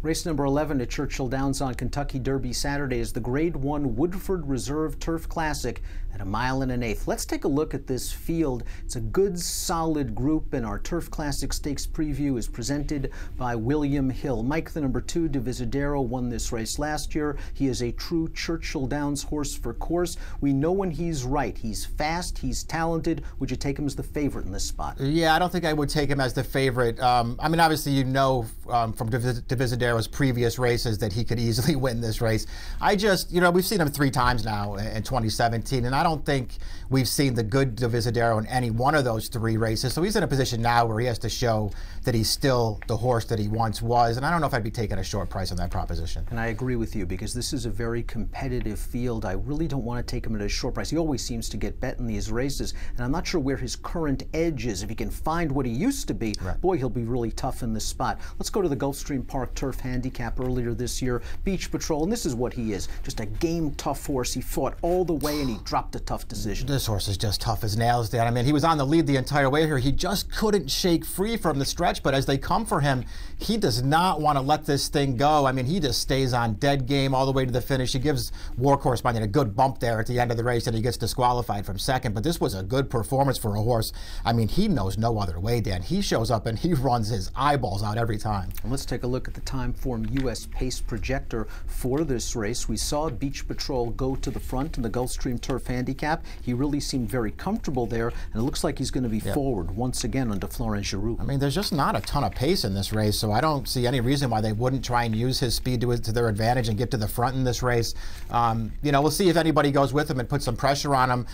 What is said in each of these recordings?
Race number 11 at Churchill Downs on Kentucky Derby Saturday is the Grade 1 Woodford Reserve Turf Classic at 1 1/8 miles. Let's take a look at this field. It's a good, solid group, and our Turf Classic Stakes preview is presented by William Hill. Mike, the number 2, Divisadero, won this race last year. He is a true Churchill Downs horse for course. We know when he's right. He's fast, he's talented. Would you take him as the favorite in this spot? Yeah, I don't think I would take him as the favorite. I mean, obviously, you know from Divisadero's previous races that he could easily win this race. I just, we've seen him 3 times now in 2017, and I don't think we've seen the good Divisadero in any one of those 3 races. So he's in a position now where he has to show that he's still the horse that he once was, and I don't know if I'd be taking a short price on that proposition. And I agree with you, because this is a very competitive field. I really don't want to take him at a short price. He always seems to get bet in these races, and I'm not sure where his current edge is. If he can find what he used to be, right, boy, he'll be really tough in this spot. Let's go to the Gulfstream Park Turf Handicap earlier this year. Beach Patrol, and this is what he is, just a game tough horse. He fought all the way and he dropped a tough decision. This horse is just tough as nails, Dan. I mean, he was on the lead the entire way here. He just couldn't shake free from the stretch, but as they come for him, he does not want to let this thing go. I mean, he just stays on dead game all the way to the finish. He gives War Correspondent a good bump there at the end of the race, and he gets disqualified from second, but this was a good performance for a horse. I mean, he knows no other way, Dan. He shows up and he runs his eyeballs out every time. And let's take a look at the Timeform U.S. Pace projector for this race. We saw Beach Patrol go to the front in the Gulfstream Turf Handicap. He really seemed very comfortable there, and it looks like he's going to be forward once again under Florent Giroux. I mean, there's just not a ton of pace in this race, so I don't see any reason why they wouldn't try and use his speed to their advantage and get to the front in this race. We'll see if anybody goes with him and puts some pressure on him.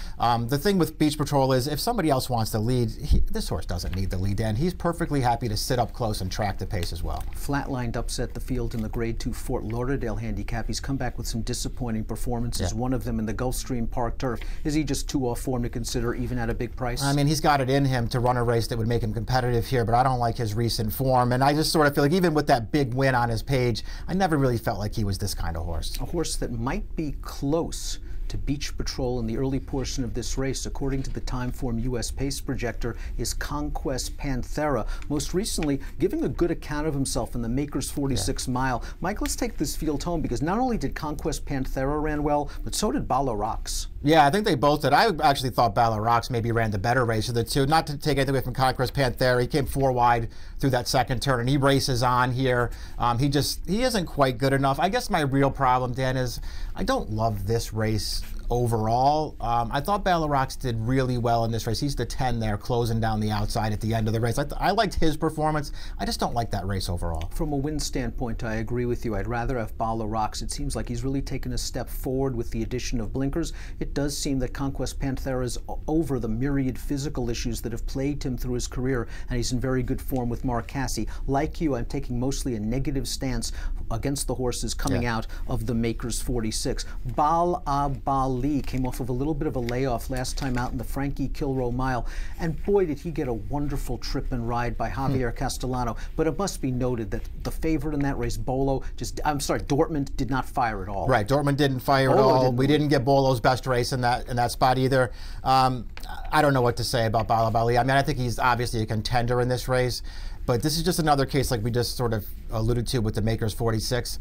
The thing with Beach Patrol is if somebody else wants to lead, this horse doesn't need the lead, Dan. He's perfectly happy to sit up close and track the pace as well. Flatlined upset the field in the Grade 2 Fort Lauderdale Handicap. He's come back with some disappointing performances, one of them in the Gulfstream Park Turf. Is he just too off form to consider even at a big price? I mean, he's got it in him to run a race that would make him competitive here, but I don't like his recent form, and I just sort of feel like even with that big win on his page, I never really felt like he was this kind of horse. A horse that might be close to Beach Patrol in the early portion of this race, according to the Timeform U.S. Pace projector, is Conquest Panthera, most recently giving a good account of himself in the Makers 46 mile. Mike, let's take this field home, because not only did Conquest Panthera ran well, but so did Bala Rocks. Yeah, I think they both did. I actually thought Bala Rocks maybe ran the better race of the two. Not to take anything away from Conquest Panthera, he came 4 wide through that second turn, and he races on here. He isn't quite good enough. I guess my real problem, Dan, is I don't love this race overall. I thought Bala Rocks did really well in this race. He's the 10 there, closing down the outside at the end of the race. I liked his performance. I just don't like that race overall. From a win standpoint, I agree with you. I'd rather have Bala Rocks. It seems like he's really taken a step forward with the addition of blinkers. It does seem that Conquest Panthera is over the myriad physical issues that have plagued him through his career, and he's in very good form with Mark Casse. Like you, I'm taking mostly a negative stance against the horses coming out of the Makers 46. Bal-A-Bali came off of a little bit of a layoff last time out in the Frankie Kilroe mile, and boy did he get a wonderful trip and ride by Javier Castellano. But it must be noted that the favorite in that race, Dortmund, did not fire at all. Right, Dortmund didn't fire at all. We didn't get Bolo's best race in that spot either. I don't know what to say about Bala-Bali. I mean, I think he's obviously a contender in this race, but this is just another case like we just sort of alluded to with the Makers 46.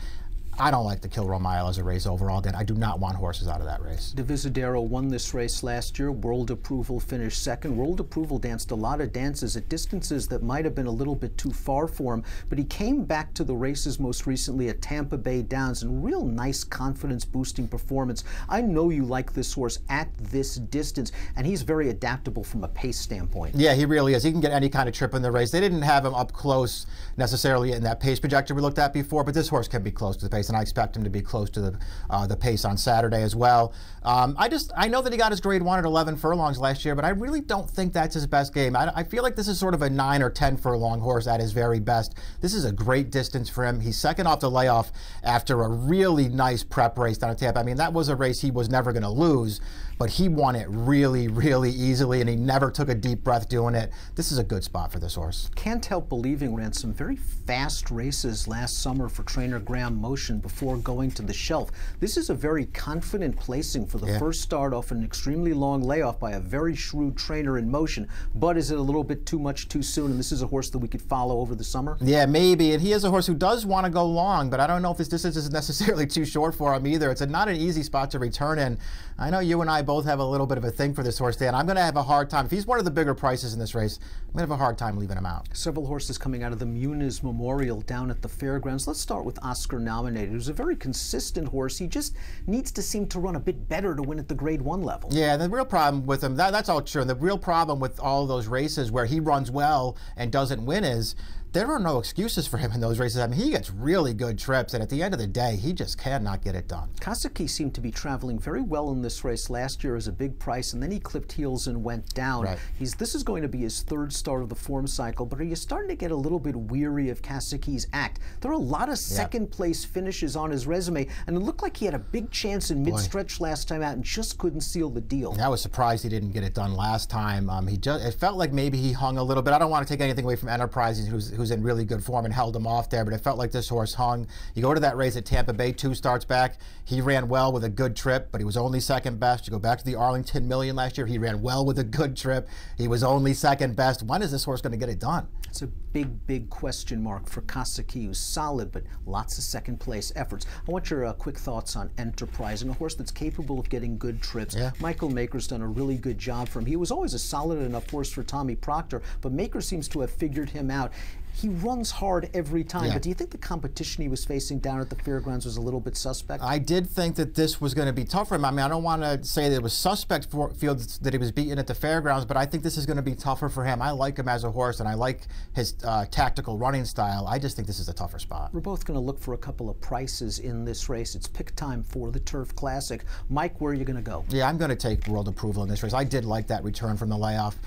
I don't like the Kilroe Mile as a race overall, Dan. I do not want horses out of that race. Divisadero won this race last year. World Approval finished second. World Approval danced a lot of dances at distances that might have been a little bit too far for him, but he came back to the races most recently at Tampa Bay Downs in real nice confidence-boosting performance. I know you like this horse at this distance, and he's very adaptable from a pace standpoint. Yeah, he really is. He can get any kind of trip in the race. They didn't have him up close necessarily in that pace projector we looked at before, but this horse can be close to the pace, and I expect him to be close to the pace on Saturday as well. I know that he got his Grade 1 at 11 furlongs last year, but I really don't think that's his best game. I feel like this is sort of a 9 or 10 furlong horse at his very best. This is a great distance for him. He's second off the layoff after a really nice prep race down at Tampa. I mean, that was a race he was never going to lose, but he won it really, really easily, and he never took a deep breath doing it. This is a good spot for this horse. Can't Help Believing ran some very fast races last summer for trainer Graham Motion. action before going to the shelf. This is a very confident placing for the first start off an extremely long layoff by a very shrewd trainer in motion. But is it a little bit too much too soon? And this is a horse that we could follow over the summer? Yeah, maybe. And he is a horse who does want to go long, but I don't know if this distance is necessarily too short for him either. It's not an easy spot to return in. I know you and I both have a little bit of a thing for this horse, Dan. I'm going to have a hard time. If he's one of the bigger prices in this race, I'm going to have a hard time leaving him out. Several horses coming out of the Muniz Memorial down at the fairgrounds. Let's start with Oscar Nominated, who's a very consistent horse. He just needs to seem to run a bit better to win at the Grade 1 level. Yeah, the real problem with him, that's all true. And the real problem with all those races where he runs well and doesn't win is there are no excuses for him in those races. I mean, he gets really good trips, and at the end of the day, he just cannot get it done. Kasaki seemed to be traveling very well in this race last year as a big price, and then he clipped heels and went down. Right. This is going to be his third start of the form cycle, but are you starting to get a little bit weary of Kasaki's act? There are a lot of second-place finishes on his resume, and it looked like he had a big chance in mid-stretch last time out and just couldn't seal the deal. I was surprised he didn't get it done last time. It felt like maybe he hung a little bit. I don't want to take anything away from Enterprise, who's in really good form and held him off there, but it felt like this horse hung. You go to that race at Tampa Bay 2 starts back, he ran well with a good trip, but he was only second best. You go back to the Arlington Million last year, he ran well with a good trip. He was only second best. When is this horse going to get it done? It's a big, big question mark for Kasaki, who's solid, but lots of second place efforts. I want your quick thoughts on Enterprising, a horse that's capable of getting good trips. Michael Maker's done a really good job for him. He was always a solid enough horse for Tommy Proctor, but Maker seems to have figured him out. He runs hard every time, but do you think the competition he was facing down at the fairgrounds was a little bit suspect? I did think that this was going to be tough for him. I mean, I don't want to say that it was suspect for fields that he was beaten at the fairgrounds, but I think this is going to be tougher for him. I like him as a horse, and I like his tactical running style. I just think this is a tougher spot. We're both going to look for a couple of prices in this race. It's pick time for the Turf Classic. Mike, where are you going to go? Yeah, I'm going to take World Approval in this race. I did like that return from the layoff.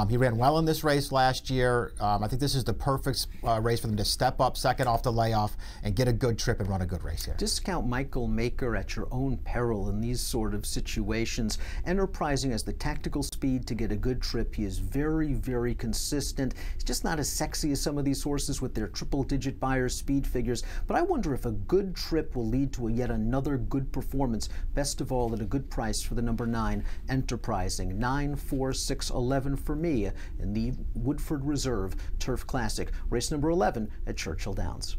He ran well in this race last year. I think this is the perfect race for them to step up second off the layoff and get a good trip and run a good race here. Discount Michael Maker at your own peril in these sort of situations. Enterprising has the tactical speed to get a good trip. He is very, very consistent. He's just not as sexy as some of these horses with their triple-digit Beyer speed figures, but I wonder if a good trip will lead to yet another good performance. Best of all, at a good price for the number 9, Enterprising. 9, 4, 6, 11 for me in the Woodford Reserve Turf Classic, race number 11 at Churchill Downs.